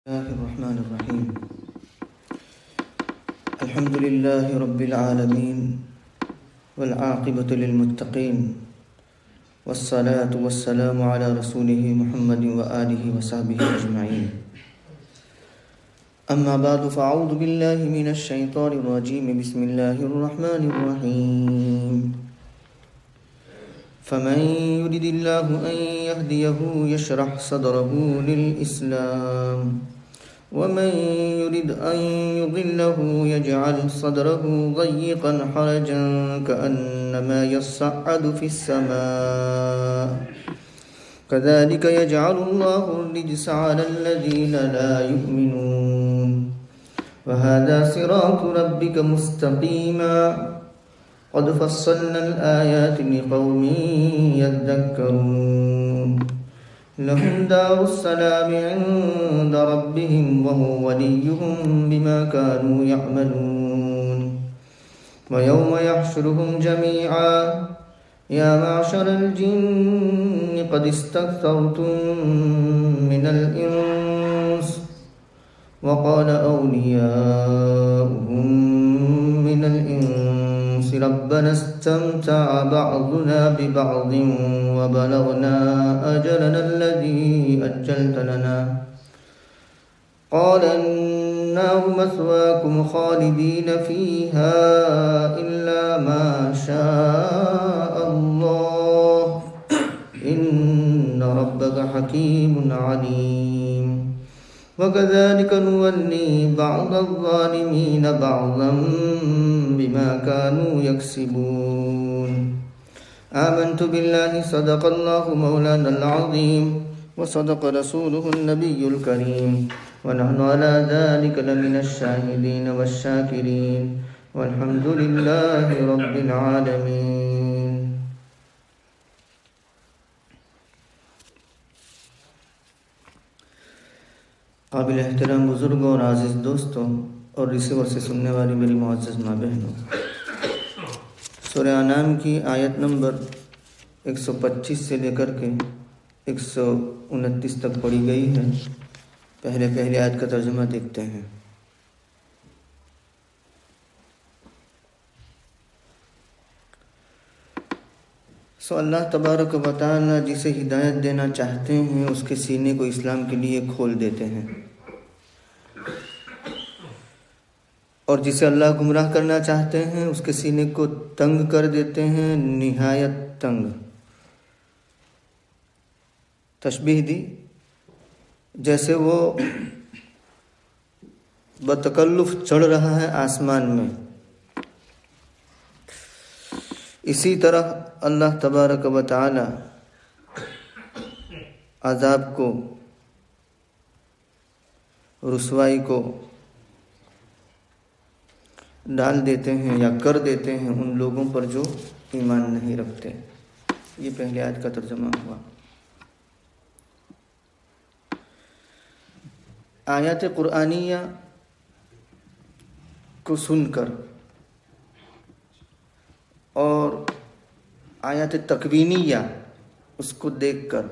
الله الرحمن الرحيم. الحمد لله رب العالمين والعاقبة للمتقين والصلاة والسلام على رسوله محمد وآله وصحبه أجمعين. أما بعد فأعوذ بالله من الشيطان الرجيم. بسم الله الرحمن الرحيم. فمن يرد الله أن يهديه يشرح صدره للإسلام ومن يرد أن يضله يجعل صدره ضيقا حرجا كأنما يصعد في السماء كذلك يجعل الله الرجس على الذين لا يؤمنون وهذا صراط ربك مستقيما قد فصلنا الآيات لقوم يذكرون لهم دار السلام عند ربهم وهو وليهم بما كانوا يعملون ويوم يحشرهم جميعا يا معشر الجن قد استكثرتم من الإنس وقال أولياؤهم من الإنس ربنا استمتع بعضنا ببعض وبلغنا أجلنا الذي أجلت لنا قال النار مثواكم خالدين فيها إلا ما شاء الله إن ربك حكيم عليم وكذلك نولي بعض الظالمين بعضا بما كانوا يكسبون آمنت بالله صدق الله مولانا العظيم وصدق رسوله النبي الكريم ونحن على ذلك لمن الشاهدين والشاكرين والحمد لله رب العالمين. قابل احترام بزرگوں اور عزیز دوستوں اور ریسیور سے سننے والی میری معزز ماں بہنوں، سورہ انعام کی آیت نمبر 125 سے لے کر کے 129 تک پڑھی گئی ہے. پہلے آیت کا ترجمہ دیکھتے ہیں. اللہ تبارک و تعالی جسے ہدایت دینا چاہتے ہیں اس کے سینے کو اسلام کے لیے کھول دیتے ہیں، اور جسے اللہ گمراہ کرنا چاہتے ہیں اس کے سینے کو تنگ کر دیتے ہیں، نہایت تنگ. تشبیہ دی جیسے وہ بتکلف چڑھ رہا ہے آسمان میں، اسی طرح اللہ تبارک و تعالی عذاب کو، رسوائی کو ڈال دیتے ہیں یا کر دیتے ہیں ان لوگوں پر جو ایمان نہیں رکھتے. یہ پہلی آیت کا ترجمہ ہوا. آیات قرآنیہ کو سن کر اور آیات تکوینیہ اس کو دیکھ کر،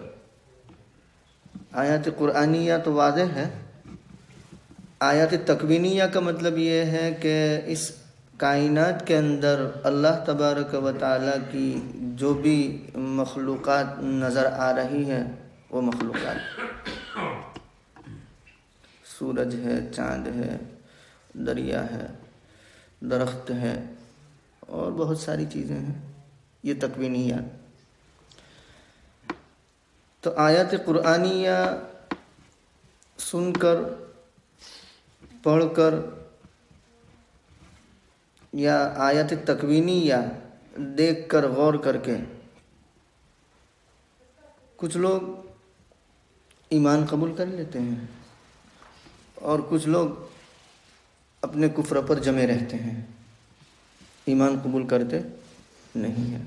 آیات قرآنیہ تو واضح ہے، آیات تکوینیہ کا مطلب یہ ہے کہ اس کائنات کے اندر اللہ تبارک و تعالیٰ کی جو بھی مخلوقات نظر آ رہی ہے وہ مخلوقات، سورج ہے، چاند ہے، دریا ہے، درخت ہے اور بہت ساری چیزیں ہیں، یہ تکوینیات. تو آیات قرآنیہ سن کر، پڑھ کر یا آیات تکوینیہ دیکھ کر، غور کر کے کچھ لوگ ایمان قبول کر لیتے ہیں اور کچھ لوگ اپنے کفر پر جمے رہتے ہیں، ایمان قبول کرتے نہیں ہیں.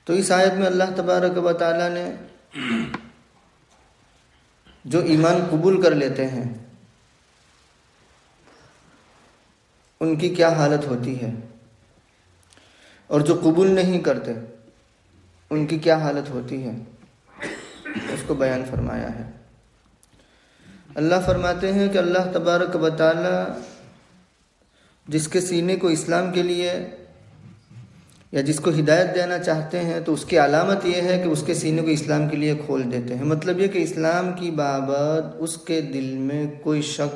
تو اس آیت میں اللہ تبارک و تعالیٰ نے جو ایمان قبول کر لیتے ہیں ان کی کیا حالت ہوتی ہے، اور جو قبول نہیں کرتے ان کی کیا حالت ہوتی ہے، اس کو کو بیان فرمایا ہے۔ اللہ فرماتے ہیں کہ اللہ تبارک و تعالی جس کے سینے کو اسلام کے لیے یا جس کو ہدایت دینا چاہتے ہیں تو اس کی علامت یہ ہے کہ اس کے سینے کو اسلام کے لیے کھول دیتے ہیں۔ مطلب یہ کہ اسلام کی بابت اس کے دل میں کوئی شک،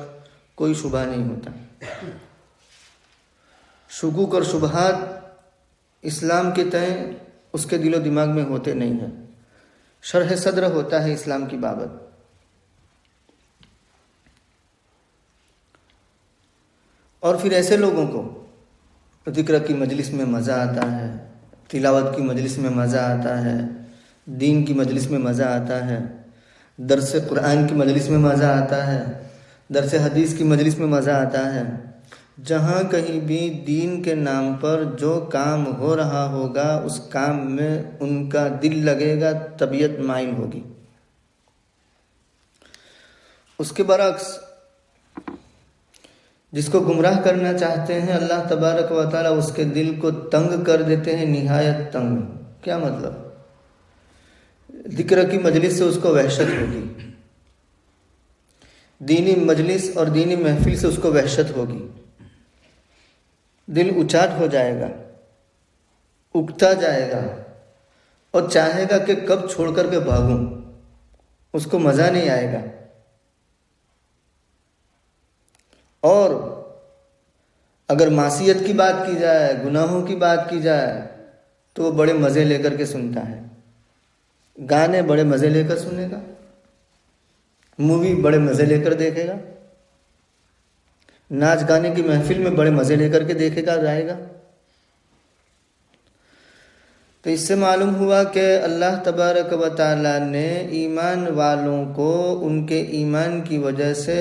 کوئی شبہ نہیں ہوتا۔ شکوک اور شبہات اسلام کے تئیں اس کے دل و دماغ میں ہوتے نہیں ہیں۔ شرح صدر ہوتا ہے اسلام کی بابت۔ اور پھر ایسے لوگوں کو ذکر کی مجلس میں مزہ آتا ہے، تلاوت کی مجلس میں مزہ آتا ہے، دین کی مجلس میں مزہ آتا ہے، درس قرآن کی مجلس میں مزہ آتا ہے، درس حدیث کی مجلس میں مزہ آتا ہے۔ جہاں کہیں بھی دین کے نام پر جو کام ہو رہا ہوگا اس کام میں ان کا دل لگے گا، طبیعت مائل ہوگی۔ اس کے برعکس جس کو گمراہ کرنا چاہتے ہیں اللہ تبارک و تعالیٰ اس کے دل کو تنگ کر دیتے ہیں، نہایت تنگ۔ کیا مطلب؟ ذکر کی مجلس سے اس کو وحشت ہوگی، دینی مجلس اور دینی محفل سے اس کو وحشت ہوگی، دل اچاٹ ہو جائے گا، اکتا جائے گا اور چاہے گا کہ کب چھوڑ کر کے بھاگوں، اس کو مزہ نہیں آئے گا۔ اور اگر معصیت کی بات کی جائے، گناہوں کی بات کی جائے تو وہ بڑے مزے لے کر کے سنتا ہے۔ گانے بڑے مزے لے کر سنے گا، مووی بڑے مزے لے کر دیکھے گا، ناچ گانے کی محفل میں بڑے مزے لے کر کے دیکھے گا، جائے گا۔ تو اس سے معلوم ہوا کہ اللہ تبارک و تعالیٰ نے ایمان والوں کو ان کے ایمان کی وجہ سے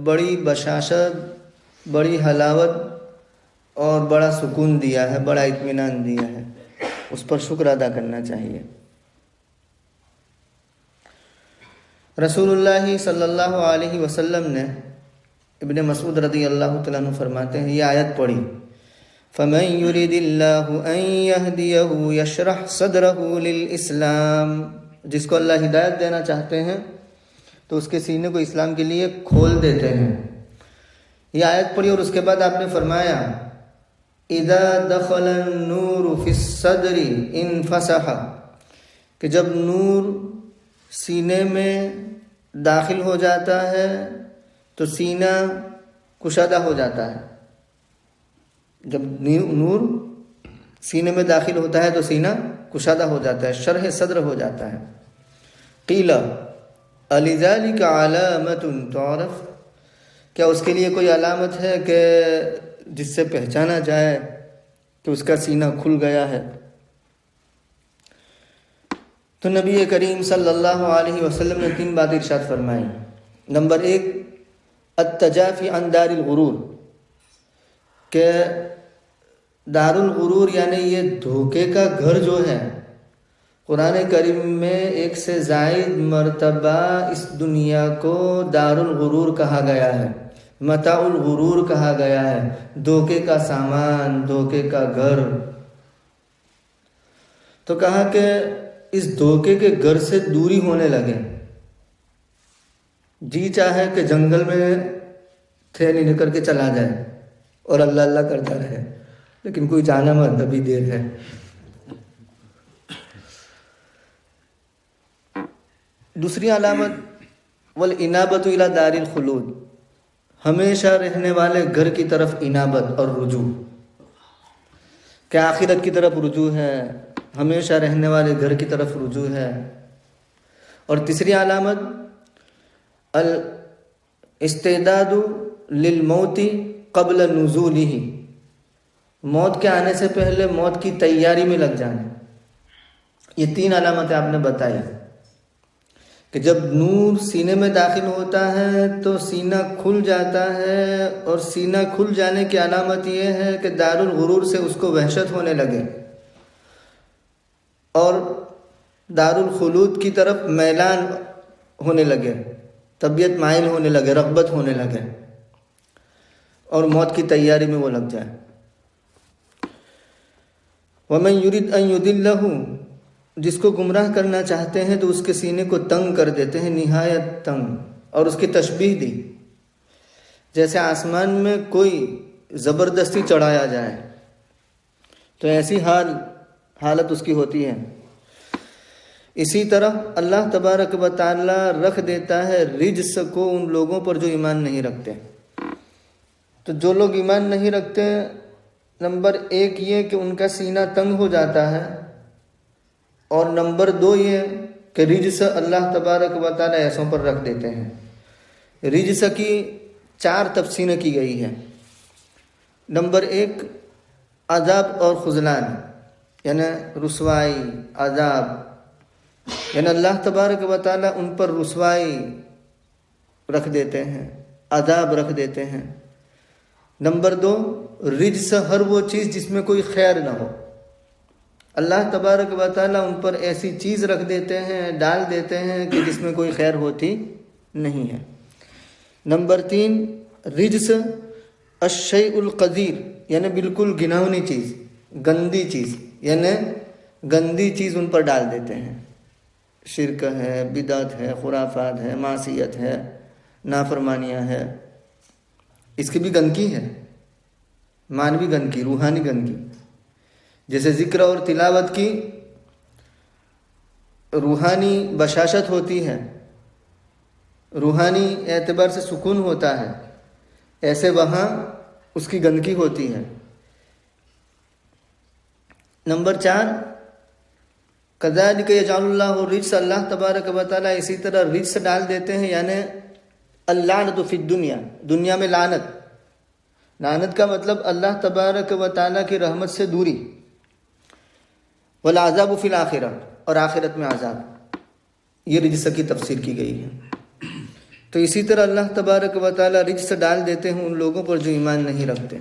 بڑی بشاشت، بڑی حلاوت اور بڑا سکون دیا ہے، بڑا اطمینان دیا ہے۔ اس پر شکر ادا کرنا چاہیے۔ رسول اللہ صلی اللہ علیہ وسلم نے ابن مسعود رضی اللہ تعالیٰ عنہ فرماتے ہیں، یہ آیت پڑھی، فَمَن يُرِدِ اللَّهُ أَن يَهْدِيَهُ يَشْرَحْ صَدْرَهُ لِلْإِسْلَامِ، جس کو اللہ ہدایت دینا چاہتے ہیں تو اس کے سینے کو اسلام کے لیے کھول دیتے ہیں۔ یہ آیت پڑھی اور اس کے بعد آپ نے فرمایا اِذَا دَخَلَ النُّورُ فِي الصَّدْرِ انفسح، کہ جب نور سینے میں داخل ہو جاتا ہے تو سینہ کشادہ ہو جاتا ہے۔ جب نور سینے میں داخل ہوتا ہے تو سینہ کشادہ ہو جاتا ہے، شرح صدر ہو جاتا ہے۔ قیل لذلك علامۃ تعرف، کیا اس کے لیے کوئی علامت ہے کہ جس سے پہچانا جائے کہ اس کا سینہ کھل گیا ہے؟ تو نبی کریم صلی اللہ علیہ وسلم نے 3 بات ارشاد فرمائی۔ نمبر 1، التجافی عن دار الغرور، کہ دار الغرور یعنی یہ دھوکے کا گھر جو ہے، قرآن کریم میں 1 سے زائد مرتبہ اس دنیا کو دار الغرور کہا گیا ہے، متاع الغرور کہا گیا ہے، دھوکے کا سامان، دھوکے کا گھر۔ تو کہا کہ اس دھوکے کے گھر سے دوری ہونے لگے۔ جی چاہے کہ جنگل میں تھیلی لے کر کے چلا جائے اور اللہ اللہ کرتا رہے، لیکن کوئی جانا مت، ابھی دیر ہے۔ دوسری علامت والانابۃ الی دار الخلود، ہمیشہ رہنے والے گھر کی طرف انابت اور رجوع، کہ آخرت کی طرف رجوع ہے، ہمیشہ رہنے والے گھر کی طرف رجوع ہے۔ اور تیسری علامت الاستعداد للموت قبل نزولہ، موت کے آنے سے پہلے موت کی تیاری میں لگ جانا۔ یہ 3 علامتیں آپ نے بتائی کہ جب نور سینے میں داخل ہوتا ہے تو سینہ کھل جاتا ہے، اور سینہ کھل جانے کی علامت یہ ہے کہ دار الغرور سے اس کو وحشت ہونے لگے اور دار الخلود کی طرف میلان ہونے لگے، طبیعت مائل ہونے لگے، رغبت ہونے لگے، اور موت کی تیاری میں وہ لگ جائے۔ وَمَن يُرِدْ أَن يُضِلَّهُ، جس کو گمراہ کرنا چاہتے ہیں تو اس کے سینے کو تنگ کر دیتے ہیں، نہایت تنگ، اور اس کی تشبیہ دی جیسے آسمان میں کوئی زبردستی چڑھایا جائے، تو ایسی حالت اس کی ہوتی ہے۔ اسی طرح اللہ تبارک و تعالی رکھ دیتا ہے رجس کو ان لوگوں پر جو ایمان نہیں رکھتے۔ تو جو لوگ ایمان نہیں رکھتے، نمبر 1 یہ کہ ان کا سینہ تنگ ہو جاتا ہے، اور نمبر 2 یہ کہ رجس اللہ تبارک و تعالی ایسوں پر رکھ دیتے ہیں۔ رجس کی 4 تفسیریں کی گئی ہے۔ نمبر 1 عذاب اور خذلان، یعنی رسوائی، عذاب، یعنی اللہ تبارک و تعالی ان پر رسوائی رکھ دیتے ہیں، عذاب رکھ دیتے ہیں۔ نمبر 2 رجس، ہر وہ چیز جس میں کوئی خیر نہ ہو، اللہ تبارک و تعالی ان پر ایسی چیز رکھ دیتے ہیں، ڈال دیتے ہیں کہ جس میں کوئی خیر ہوتی نہیں ہے۔ نمبر 3 رجس الشیء القذیر، یعنی بالکل گھناؤنی چیز، گندی چیز، یعنی گندی چیز ان پر ڈال دیتے ہیں۔ شرک ہے، بدعت ہے، خرافات ہے، معصیت ہے، نافرمانیاں ہے، اس کی بھی گندگی ہے، معنوی گندگی، روحانی گندگی۔ جیسے ذکر اور تلاوت کی روحانی بشاشت ہوتی ہے، روحانی اعتبار سے سکون ہوتا ہے، ایسے وہاں اس کی گندگی ہوتی ہے۔ نمبر 4 کذالک یجعل اللہ الرجس، اللہ تبارک و تعالیٰ اسی طرح رجس ڈال دیتے ہیں، یعنی اللعنت فی الدنیا، دنیا میں لعنت۔ لعنت کا مطلب اللہ تبارک و تعالیٰ کی رحمت سے دوری، والعذاب فی الآخرہ، اور آخرت میں عذاب، یہ رجس کی تفسیر کی گئی ہے۔ تو اسی طرح اللہ تبارک و تعالیٰ رجس ڈال دیتے ہیں ان لوگوں پر جو ایمان نہیں رکھتے۔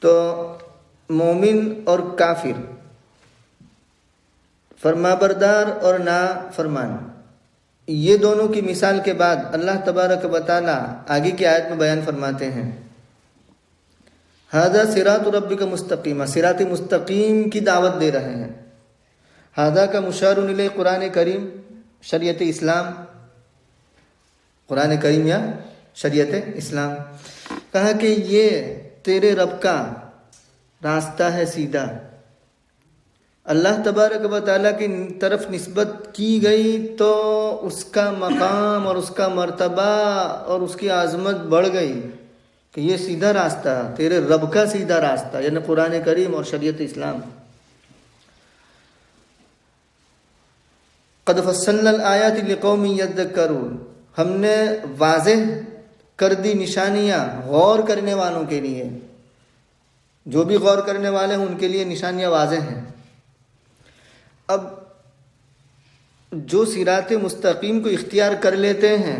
تو مومن اور کافر، فرمانبردار اور نافرمان، یہ دونوں کی مثال کے بعد اللہ تبارک و تعالیٰ آگے کی آیت میں بیان فرماتے ہیں، ھذا صراط ربک مستقیما، صراط مستقیم کی دعوت دے رہے ہیں۔ ھذا کا مشار الیہ قرآن کریم، شریعت اسلام، قرآن کریم یا شریعت اسلام۔ کہا کہ یہ تیرے رب کا راستہ ہے سیدھا، اللہ تبارک و تعالیٰ کی طرف نسبت کی گئی تو اس کا مقام اور اس کا مرتبہ اور اس کی عظمت بڑھ گئی کہ یہ سیدھا راستہ، تیرے رب کا سیدھا راستہ، یعنی قرآن کریم اور شریعت اسلام۔ قد فصلنا الآیات لقوم یذکرون، ہم نے واضح کر دی نشانیاں غور کرنے والوں کے لیے، جو بھی غور کرنے والے ہیں ان کے لیے نشانیاں واضح ہیں۔ اب جو صراط مستقیم کو اختیار کر لیتے ہیں،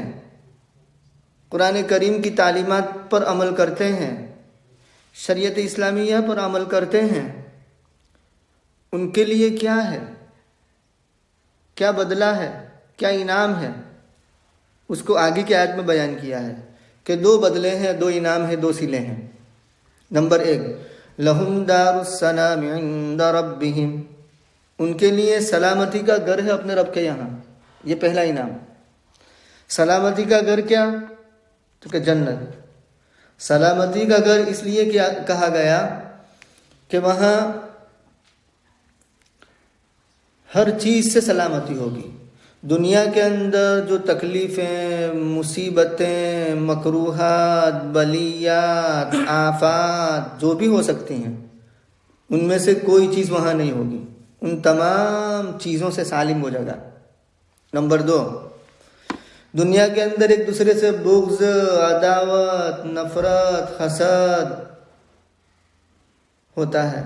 قرآن کریم کی تعلیمات پر عمل کرتے ہیں، شریعت اسلامیہ پر عمل کرتے ہیں، ان کے لیے کیا ہے، کیا بدلہ ہے، کیا انعام ہے، اس کو آگے کی آیت میں بیان کیا ہے کہ 2 بدلے ہیں، 2 انعام ہیں، 2 صلے ہیں۔ نمبر 1 لہم دار السلام عند ربہم، ان کے لیے سلامتی کا گھر ہے اپنے رب کے یہاں، یہ پہلا انعام۔ سلامتی کا گھر کیا؟ تو کہ جنت۔ سلامتی کا گھر اس لیے کیا کہا گیا کہ وہاں ہر چیز سے سلامتی ہوگی۔ دنیا کے اندر جو تکلیفیں، مصیبتیں، مکروہات، بلیات، آفات جو بھی ہو سکتی ہیں، ان میں سے کوئی چیز وہاں نہیں ہوگی، ان تمام چیزوں سے سالم ہو جائے گا۔ نمبر 2 دنیا کے اندر ایک دوسرے سے بغض، عداوت، نفرت، حسد ہوتا ہے،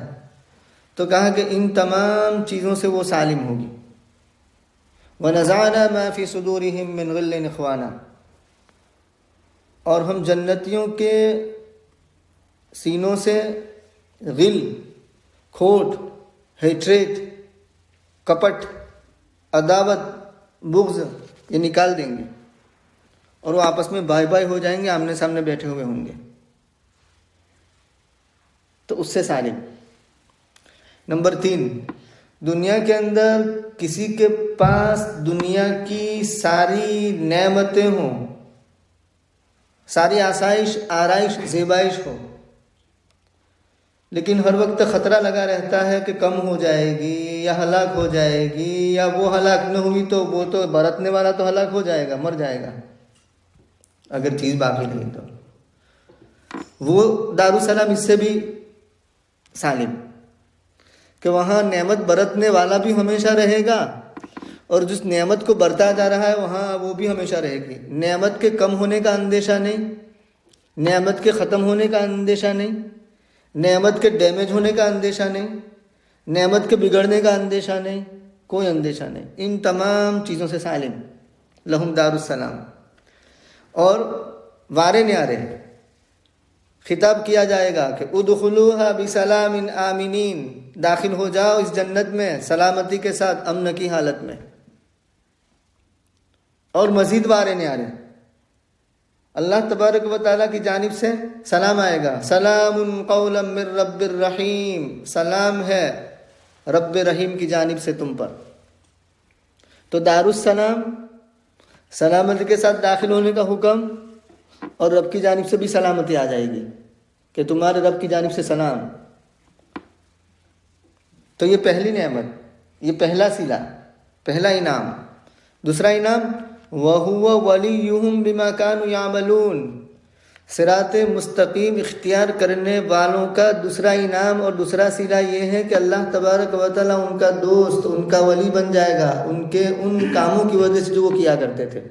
تو کہا کہ ان تمام چیزوں سے وہ سالم ہوگی۔ وَنَزَعْنَا مَا فِي صُدُورِهِم مِّن غِلٍّ إِخْوَانًا، اور ہم جنتیوں کے سینوں سے غل، کھوٹ، ہیٹریٹ، کپٹ، عداوت، بغض یہ نکال دیں گے، اور وہ آپس میں بھائی بھائی ہو جائیں گے، آمنے سامنے بیٹھے ہوئے ہوں گے، تو اس سے سالم۔ نمبر 3، دنیا کے اندر کسی کے پاس دنیا کی ساری نعمتیں ہوں، ساری آسائش، آرائش، زیبائش ہو، لیکن ہر وقت خطرہ لگا رہتا ہے کہ کم ہو جائے گی یا ہلاک ہو جائے گی، یا وہ ہلاک نہ ہوئی تو وہ تو برتنے والا تو ہلاک ہو جائے گا، مر جائے گا اگر چیز باقی نہیں تو. وہ دارالسلام اس سے بھی سالم کہ وہاں نعمت برتنے والا بھی ہمیشہ رہے گا، اور جس نعمت کو برتا جا رہا ہے وہاں وہ بھی ہمیشہ رہے گی. نعمت کے کم ہونے کا اندیشہ نہیں، نعمت کے ختم ہونے کا اندیشہ نہیں، نعمت کے ڈیمیج ہونے کا اندیشہ نہیں، نعمت کے بگڑنے کا اندیشہ نہیں، کوئی اندیشہ نہیں. ان تمام چیزوں سے سالم، لہم دار السلام. اور وارے نیارے خطاب کیا جائے گا کہ ادخلوها بسلام آمنین، داخل ہو جاؤ اس جنت میں سلامتی کے ساتھ، امن کی حالت میں. اور مزید وارے نیارے اللہ تبارک و تعالیٰ کی جانب سے سلام آئے گا، سلام قولا من رب الرحیم، سلام ہے رب رحیم کی جانب سے تم پر. تو دارالسلام، سلامتی کے ساتھ داخل ہونے کا حکم، اور رب کی جانب سے بھی سلامتی آ جائے گی کہ تمہارے رب کی جانب سے سلام. تو یہ پہلی نعمت، یہ پہلا صلہ، پہلا انعام. دوسرا انعام وَهُوَ وَلِيُّهُمْ بِمَا كَانُوا يَعْمَلُونَ، صراط مستقیم اختیار کرنے والوں کا دوسرا انعام اور دوسرا صلہ یہ ہے کہ اللہ تبارک و تعالیٰ ان کا دوست، ان کا ولی بن جائے گا ان کے ان کاموں کی وجہ سے جو وہ کیا کرتے تھے.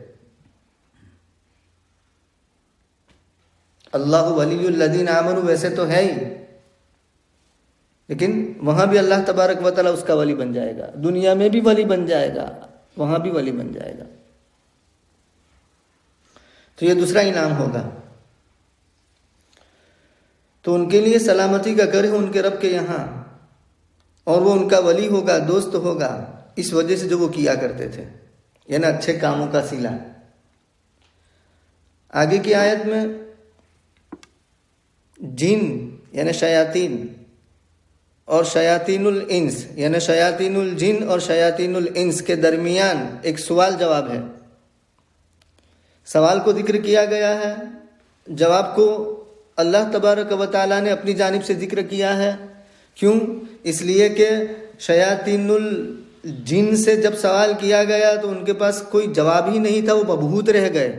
اللہ ولی الذین آمنوا ویسے تو ہے ہی، لیکن وہاں بھی اللہ تبارک و تعالیٰ اس کا ولی بن جائے گا، دنیا میں بھی ولی بن جائے گا، وہاں بھی ولی بن جائے گا. تو یہ دوسرا انعام ہوگا. تو ان کے لیے سلامتی کا گھر ہے ان کے رب کے یہاں، اور وہ ان کا ولی ہوگا، دوست ہوگا، اس وجہ سے جو وہ کیا کرتے تھے، یعنی اچھے کاموں کا صلہ. آگے کی آیت میں جن یعنی شیاطین اور شیاطین الانس یعنی شیاطین الجن اور شیاطین الانس کے درمیان ایک سوال جواب ہے. سوال کو ذکر کیا گیا ہے، جواب کو اللہ تبارک و تعالیٰ نے اپنی جانب سے ذکر کیا ہے. کیوں؟ اس لیے کہ شیاطین الجن سے جب سوال کیا گیا تو ان کے پاس کوئی جواب ہی نہیں تھا، وہ مبہوت رہ گئے.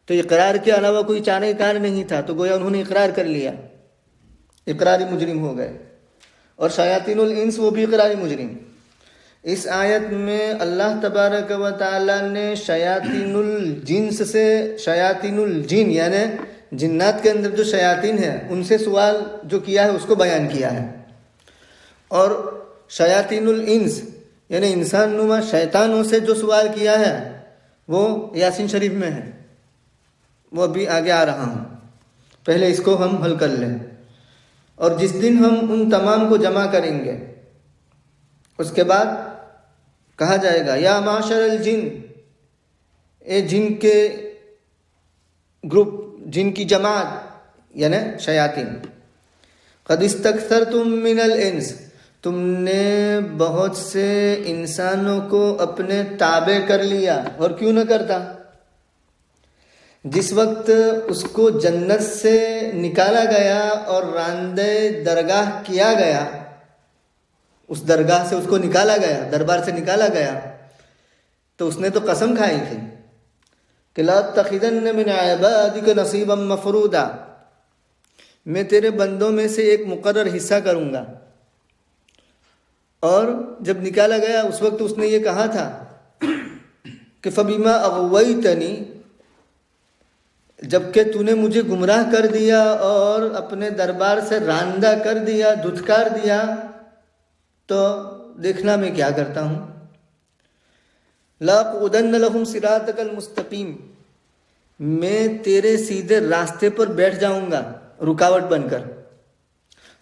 تو اقرار کے علاوہ کوئی چارہ کار نہیں تھا، تو گویا انہوں نے اقرار کر لیا، اقراری مجرم ہو گئے. اور شیاطین الانس وہ بھی اقراری مجرم. اس آیت میں اللہ تبارک و تعالیٰ نے شیاطین الجنس سے شیاطین الجن یعنی جنات کے اندر جو شیاطین ہیں ان سے سوال جو کیا ہے اس کو بیان کیا ہے. اور شیاطین الانس یعنی انسان نما شیطانوں سے جو سوال کیا ہے وہ یاسین شریف میں ہے، وہ ابھی آگے آ رہا ہوں، پہلے اس کو ہم حل کر لیں. اور جس دن ہم ان تمام کو جمع کریں گے اس کے بعد کہا جائے گا یا معاشر الجن، اے جن کے گروپ، جن کی جماعت یعنی شیاطین، قد استکثرتم من الانس، تم نے بہت سے انسانوں کو اپنے تابع کر لیا. اور کیوں نہ کرتا؟ جس وقت اس کو جنت سے نکالا گیا اور راندے درگاہ کیا گیا، اس درگاہ سے اس کو نکالا گیا، دربار سے نکالا گیا، تو اس نے تو قسم کھائی تھی کہ لا تتخذن من عبادک نصیبا مفروضا، میں تیرے بندوں میں سے ایک مقرر حصہ کروں گا. اور جب نکالا گیا اس وقت اس نے یہ کہا تھا کہ فبما اغویتنی، جبکہ تو نے مجھے گمراہ کر دیا اور اپنے دربار سے راندہ کر دیا، دھتکار دیا، تو دیکھنا میں کیا کرتا ہوں. لَأَقْعُدَنَّ لَهُمْ صِرَاطَكَ الْمُسْتَقِيمَ، میں تیرے سیدھے راستے پر بیٹھ جاؤں گا رکاوٹ بن کر.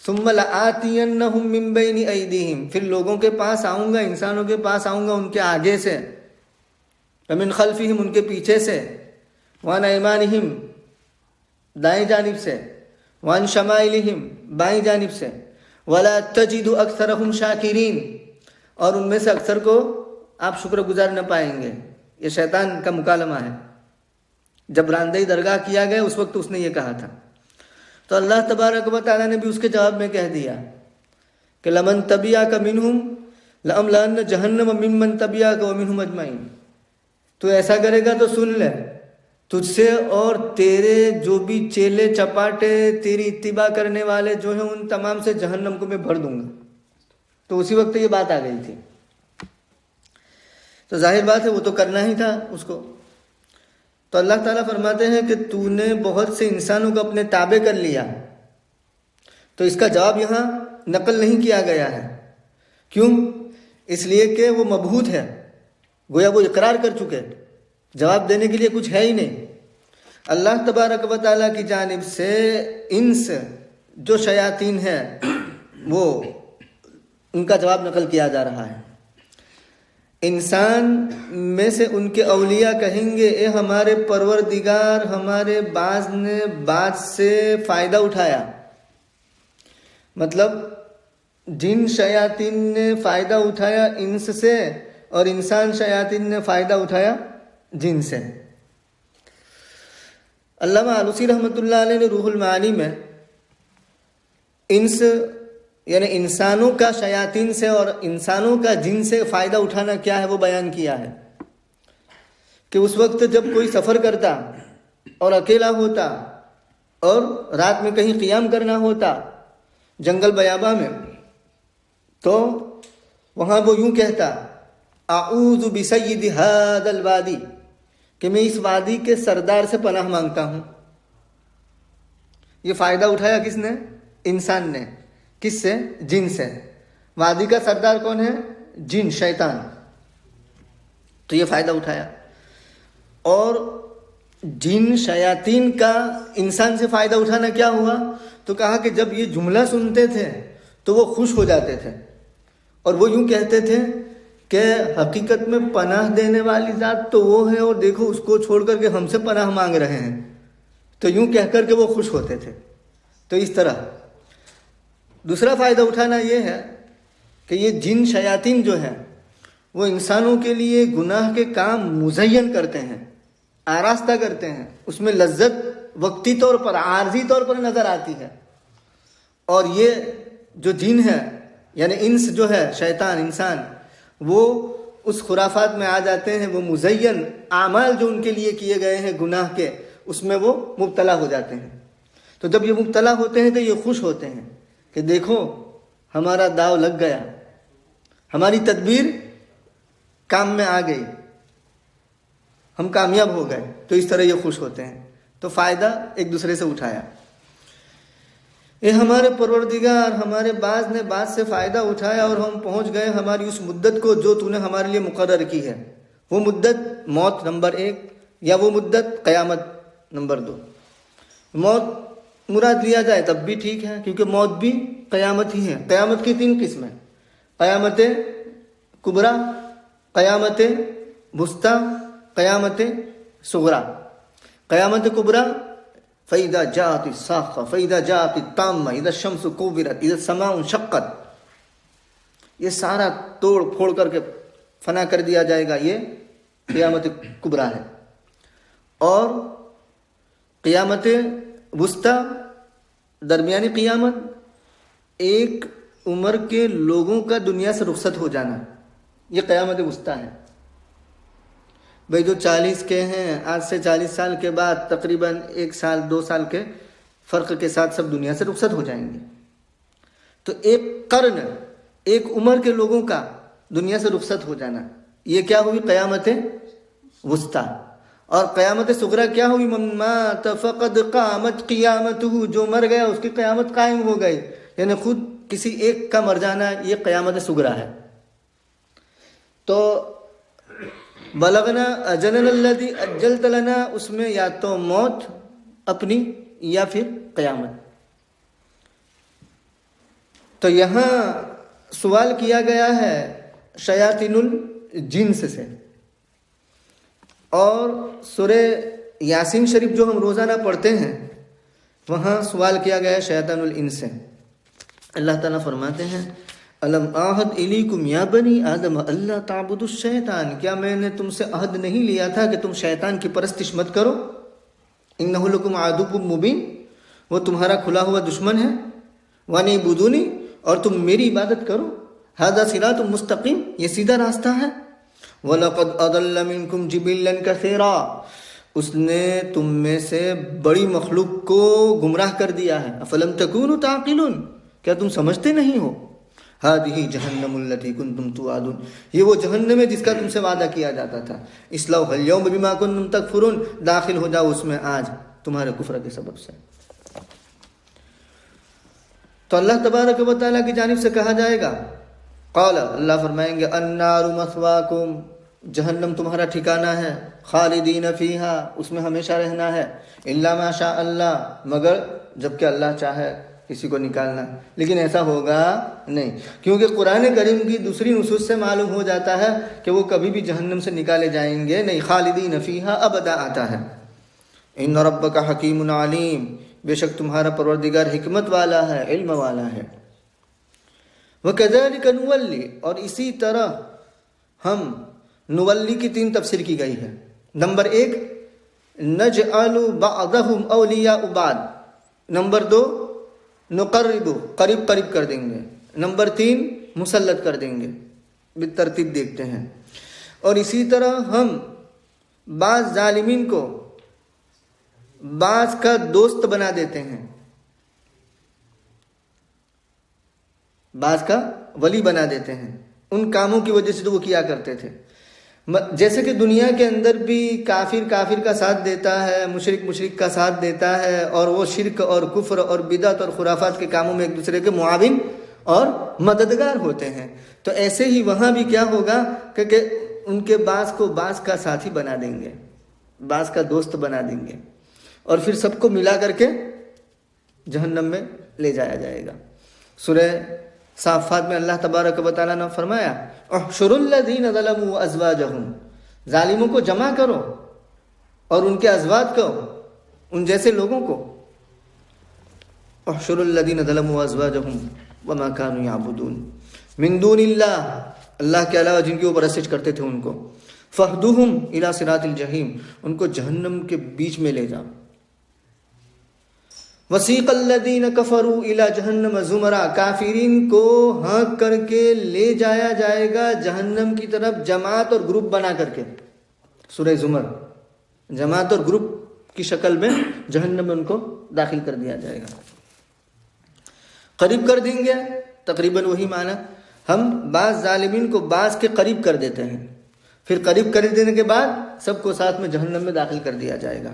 ثُمَّ لَآتِيَنَّهُمْ مِنْ بَيْنِ أَيْدِيهِمْ، پھر لوگوں کے پاس آؤں گا، انسانوں کے پاس آؤں گا ان کے آگے سے، وَمِنْ خَلْفِهِمْ ان کے پیچھے سے، وَعَنْ أَيْمَانِهِمْ دائیں جانب سے، وَعَنْ شَمَائِلِهِمْ بائیں جانب سے، وَلَا تَجِدُ أَكْثَرَهُمْ شَاكِرِينَ، اور ان میں سے اکثر کو آپ شکر گزار نہ پائیں گے۔ یہ شیطان کا مکالمہ ہے، جب راندہی درگاہ کیا گیا اس وقت اس نے یہ کہا تھا۔ تو اللہ تبارک و تعالیٰ نے بھی اس کے جواب میں کہہ دیا کہ لَمَن تَبِعَكَ مِنْهُمْ لَأَمْلَأَنَّ جَهَنَّمَ مِمَّن تَبِعَكَ وَمِنْهُمْ أَجْمَعِينَ۔ تو ایسا کرے گا تو سن لے، تجھ سے اور تیرے جو بھی چیلے چپاٹے تیری اتباع کرنے والے جو ہیں ان تمام سے جہنم کو میں بھر دوں گا۔ تو اسی وقت یہ بات آ گئی تھی، تو ظاہر بات ہے وہ تو کرنا ہی تھا اس کو۔ تو اللہ تعالیٰ فرماتے ہیں کہ تو نے بہت سے انسانوں کو اپنے تابع کر لیا، تو اس کا جواب یہاں نقل نہیں کیا گیا ہے۔ کیوں؟ اس لیے کہ وہ مبہوت ہے، گویا وہ اقرار کر چکے، جواب دینے کے لیے کچھ ہے ہی نہیں۔ اللہ تبارک و تعالیٰ کی جانب سے انس جو شیاطین ہیں وہ ان کا جواب نقل کیا جا رہا ہے۔ انسان میں سے ان کے اولیاء کہیں گے اے ہمارے پروردگار، ہمارے بعض نے بعض سے فائدہ اٹھایا، مطلب جن شیاطین نے فائدہ اٹھایا انس سے اور انسان شیاطین نے فائدہ اٹھایا جن سے۔ علامہ آلوسی رحمۃ اللہ علیہ نے روح المعانی میں انس یعنی انسانوں کا شیاطین سے اور انسانوں کا جن سے فائدہ اٹھانا کیا ہے وہ بیان کیا ہے کہ اس وقت جب کوئی سفر کرتا اور اکیلا ہوتا اور رات میں کہیں قیام کرنا ہوتا جنگل بیاباں میں، تو وہاں وہ یوں کہتا اعوذ بسید ھذا الوادی، کہ میں اس وادی کے سردار سے پناہ مانگتا ہوں۔ یہ فائدہ اٹھایا کس نے؟ انسان نے۔ کس سے؟ جن سے۔ وادی کا سردار کون ہے؟ جن، شیطان۔ تو یہ فائدہ اٹھایا، اور جن شیاطین کا انسان سے فائدہ اٹھانا کیا ہوا؟ تو کہا کہ جب یہ جملہ سنتے تھے تو وہ خوش ہو جاتے تھے، اور وہ یوں کہتے تھے کہ حقیقت میں پناہ دینے والی ذات تو وہ ہے، اور دیکھو اس کو چھوڑ کر کے ہم سے پناہ مانگ رہے ہیں، تو یوں کہہ کر کے وہ خوش ہوتے تھے۔ تو اس طرح دوسرا فائدہ اٹھانا یہ ہے کہ یہ جن شیاطین جو ہیں وہ انسانوں کے لیے گناہ کے کام مزین کرتے ہیں، آراستہ کرتے ہیں، اس میں لذت وقتی طور پر عارضی طور پر نظر آتی ہے، اور یہ جو جن ہے یعنی انس جو ہے شیطان انسان، وہ اس خرافات میں آ جاتے ہیں، وہ مزین اعمال جو ان کے لیے کیے گئے ہیں گناہ کے اس میں وہ مبتلا ہو جاتے ہیں۔ تو جب یہ مبتلا ہوتے ہیں تو یہ خوش ہوتے ہیں کہ دیکھو ہمارا داؤ لگ گیا، ہماری تدبیر کام میں آ گئی، ہم کامیاب ہو گئے، تو اس طرح یہ خوش ہوتے ہیں۔ تو فائدہ ایک دوسرے سے اٹھایا، اے ہمارے پروردگار، ہمارے بعض نے بعض سے فائدہ اٹھایا اور ہم پہنچ گئے ہماری اس مدت کو جو تو نے ہمارے لیے مقرر کی ہے۔ وہ مدت موت نمبر 1 یا وہ مدت قیامت نمبر 2۔ موت مراد لیا جائے تب بھی ٹھیک ہے، کیونکہ موت بھی قیامت ہی ہے۔ قیامت کی 3 قسمیں: قیامت کبریٰ، قیامت وسطیٰ، قیامت صغریٰ۔ قیامت کبریٰ فَإِذَا جَاءَتِ الصَّاخَّةُ فَإِذَا جَاءَتِ الطَّامَّةُ إِذَا الشَّمْسُ كُوِّرَتْ إِذَا السَّمَاءُ انشَقَّتْ، یہ سارا توڑ پھوڑ کر کے فنا کر دیا جائے گا، یہ قیامت کبریٰ ہے۔ اور قیامت وسطیٰ درمیانی قیامت، ایک عمر کے لوگوں کا دنیا سے رخصت ہو جانا، یہ قیامت وسطیٰ ہے۔ بھئی جو 40 کے ہیں آج سے 40 سال کے بعد تقریباً 1 سال 2 سال کے فرق کے ساتھ سب دنیا سے رخصت ہو جائیں گے۔ تو ایک قرن، ایک عمر کے لوگوں کا دنیا سے رخصت ہو جانا، یہ کیا ہوئی؟ قیامت وسطیٰ۔ اور قیامت صغریٰ کیا ہوئی؟ من مات فقد قامت قیامتہ، جو مر گیا اس کی قیامت قائم ہو گئی، یعنی خود کسی ایک کا مر جانا، یہ قیامت صغریٰ ہے۔ تو بلغنا اجلنا الذی اجلت لنا، اس میں یا تو موت اپنی یا پھر قیامت۔ تو یہاں سوال کیا گیا ہے شیاطین الجنس سے، اور سورہ یاسین شریف جو ہم روزانہ پڑھتے ہیں وہاں سوال کیا گیا ہے شیاطین الانس سے۔ اللہ تعالیٰ فرماتے ہیں الم عہد الیکم یا بنی آدم اللہ تعبدوا الشیطان، کیا میں نے تم سے عہد نہیں لیا تھا کہ تم شیطان کی پرستش مت کرو؟ انہ لکم عدو مبین، وہ تمہارا کھلا ہوا دشمن ہے. وَانِعْبُدُونِی، اور تم میری عبادت کرو. ھذا صراط مستقیم، یہ سیدھا راستہ ہے. وَلَقَدْ أَضَلَّ مِنْكُمْ جِبِلًّا كَثِيرًا، اس نے تم میں سے بڑی مخلوق کو گمراہ کر دیا ہے. أَفَلَمْ تَكُونُوا تَعْقِلُونَ، کیا تم سمجھتے نہیں ہو؟ هذه جہنم التي كنتم توعدون، یہ وہ جہنم ہے جس کا تم سے وعدہ کیا جاتا تھا. اصلوها اليوم بما كنتم تكفرون، داخل ہو جاؤ اس میں آج تمہارے کفر کے سبب سے. تو اللہ تبارک و تعالیٰ کی جانب سے کہا جائے گا، قال، اللہ فرمائیں گے النار مثواکم، جہنم تمہارا ٹھکانہ ہے. خالدین فیہا، اس میں ہمیشہ رہنا ہے. الا ما شاء اللہ، مگر جب کہ اللہ چاہے کسی کو نکالنا. لیکن ایسا ہوگا نہیں، کیونکہ قرآن کریم کی دوسری نصوص سے معلوم ہو جاتا ہے کہ وہ کبھی بھی جہنم سے نکالے جائیں گے نہیں. خالدین فیہا ابدا آتا ہے. ان ربک حکیم علیم، بے شک تمہارا پروردگار حکمت والا ہے، علم والا ہے. وَكَذَلِكَ نُوَلِّي، اور اسی طرح ہم، نولی کی 3 تفسیر کی گئی ہے. نمبر 1 نَجْعَلُ بَعْضَهُمْ أَوْلِيَاءُ بَعْضٍ، نمبر 2 نقرب، قریب کر دیں گے. نمبر 3 مسلط کر دیں گے. بالترتیب دیکھتے ہیں. اور اسی طرح ہم بعض ظالمین کو بعض کا دوست بنا دیتے ہیں، بعض کا ولی بنا دیتے ہیں ان کاموں کی وجہ سے جو وہ کیا کرتے تھے. جیسے کہ دنیا کے اندر بھی کافر کا ساتھ دیتا ہے، مشرک کا ساتھ دیتا ہے، اور وہ شرک اور کفر اور بدعت اور خرافات کے کاموں میں ایک دوسرے کے معاون اور مددگار ہوتے ہیں. تو ایسے ہی وہاں بھی کیا ہوگا کہ ان کے بعض کو بعض کا ساتھی بنا دیں گے، بعض کا دوست بنا دیں گے، اور پھر سب کو ملا کر کے جہنم میں لے جایا جائے گا. سورہ صافات میں اللہ تبارک و تعالیٰ نے فرمایا احشروا الذین ظلموا ازواجہم، ظالموں کو جمع کرو اور ان کے ازواج کو، ان جیسے لوگوں کو. احشروا الذین ظلموا ازواجہم وما كانوا يعبدون من دون اللہ، اللہ کے علاوہ جن کی وہ پرستش کرتے تھے ان کو. فاہدوہم الی صراط الجحیم، ان کو جہنم کے بیچ میں لے جاؤ. وسیق الذین کفروا الی جہنم زمرا، کافرین کو ہانک کر کے لے جایا جائے گا جہنم کی طرف جماعت اور گروپ بنا کر کے. سورہ زمر، جماعت اور گروپ کی شکل میں جہنم میں ان کو داخل کر دیا جائے گا. قریب کر دیں گے، تقریباً وہی معنی. ہم بعض ظالمین کو بعض کے قریب کر دیتے ہیں، پھر قریب کر دینے کے بعد سب کو ساتھ میں جہنم میں داخل کر دیا جائے گا.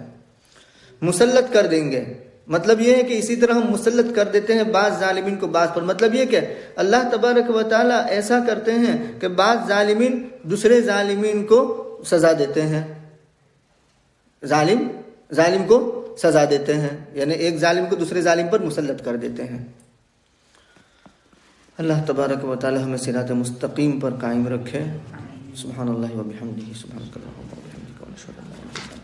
مسلط کر دیں گے، مطلب یہ ہے کہ اسی طرح ہم مسلط کر دیتے ہیں بعض ظالمین کو بعض پر. مطلب یہ کہ اللہ تبارک و تعالیٰ ایسا کرتے ہیں کہ بعض ظالمین دوسرے ظالمین کو سزا دیتے ہیں، ظالم کو سزا دیتے ہیں، یعنی ایک ظالم کو دوسرے ظالم پر مسلط کر دیتے ہیں. اللہ تبارک و تعالیٰ ہمیں صراط مستقیم پر قائم رکھے. سبحان اللہ و بحمدہ، سبحانک اللہم و بحمدک، ونشہد ان لا الہ الا انت